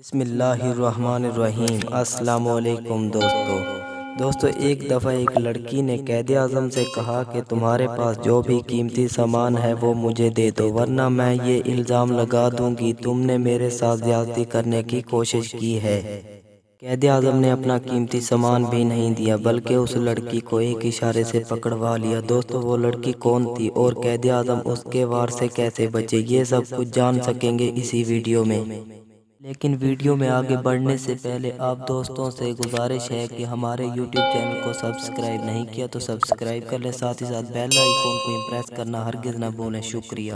بسم اللہ الرحمن الرحیم۔ السلام علیکم دوستو ایک دفعہ ایک لڑکی نے قائد اعظم سے کہا کہ تمہارے پاس جو بھی قیمتی سامان ہے وہ مجھے دے دو، ورنہ میں یہ الزام لگا دوں گی تم نے میرے ساتھ زیادتی کرنے کی کوشش کی ہے۔ قائد اعظم نے اپنا قیمتی سامان بھی نہیں دیا بلکہ اس لڑکی کو ایک اشارے سے پکڑوا لیا۔ دوستو وہ لڑکی کون تھی اور قائد اعظم اس کے وار سے کیسے بچے، یہ سب کچھ جان سکیں گے اسی ویڈیو میں۔ لیکن ویڈیو میں آگے بڑھنے سے پہلے آپ دوستوں سے گزارش ہے کہ ہمارے یوٹیوب چینل کو سبسکرائب نہیں کیا تو سبسکرائب کر لیں، ساتھ ہی ساتھ بیل آئیکن کو پریس کرنا ہرگز نہ بھولیں۔ شکریہ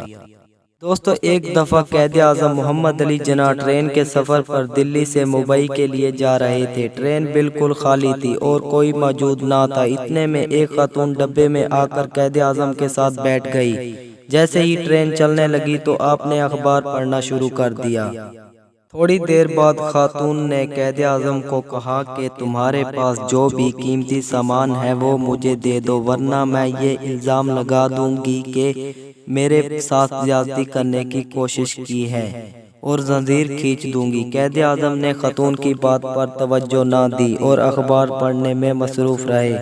دوستو۔ ایک دفعہ قائد اعظم محمد علی جناح ٹرین کے سفر پر دلی سے ممبئی کے لیے جا رہے تھے۔ ٹرین بالکل خالی تھی اور کوئی موجود نہ تھا۔ اتنے میں ایک خاتون ڈبے میں آ کر قائد اعظم کے ساتھ بیٹھ گئی۔ جیسے ہی ٹرین چلنے لگی تو آپ نے اخبار پڑھنا شروع کر دیا۔ تھوڑی دیر بعد خاتون نے قائد اعظم کو کہا کہ تمہارے پاس جو بھی قیمتی سامان ہے وہ مجھے دے دو، ورنہ میں یہ الزام لگا دوں گی کہ میرے ساتھ زیادتی کرنے کی کوشش کی ہے اور زنجیر کھینچ دوں گی۔ قائد اعظم نے خاتون کی بات پر توجہ نہ دی اور اخبار پڑھنے میں مصروف رہے۔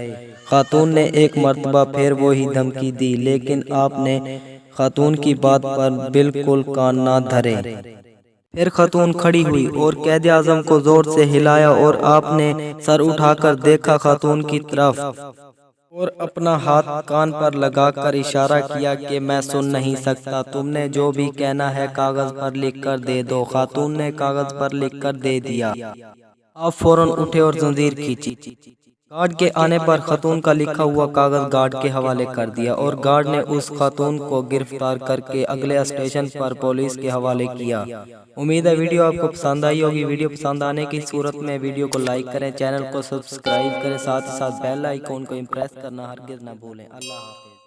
خاتون نے ایک مرتبہ پھر وہی دھمکی دی، لیکن آپ نے خاتون کی بات پر بالکل کان نہ دھرے۔ پھر خاتون کھڑی ہوئی اور قائد اعظم کو زور سے ہلایا اور آپ نے سر اٹھا کر دیکھا خاتون کی طرف اور اپنا ہاتھ کان پر لگا کر اشارہ کیا کہ میں سن نہیں سکتا، تم نے جو بھی کہنا ہے کاغذ پر لکھ کر دے دو۔ خاتون نے کاغذ پر لکھ کر دے دیا۔ آپ فوراً اٹھے اور زنجیر کھینچی۔ گارڈ کے آنے پر خاتون کا لکھا ہوا کاغذ گارڈ کے حوالے کر دیا اور گارڈ نے اس خاتون کو گرفتار کر کے اگلے اسٹیشن پر پولیس کے حوالے کیا۔ امید ہے ویڈیو آپ کو پسند آئی ہوگی۔ ویڈیو پسند آنے کی صورت میں ویڈیو کو لائک کریں، چینل کو سبسکرائب کریں، ساتھ ہی ساتھ بیل آئیکن کو پریس کرنا ہرگز نہ بھولیں۔ اللہ حافظ۔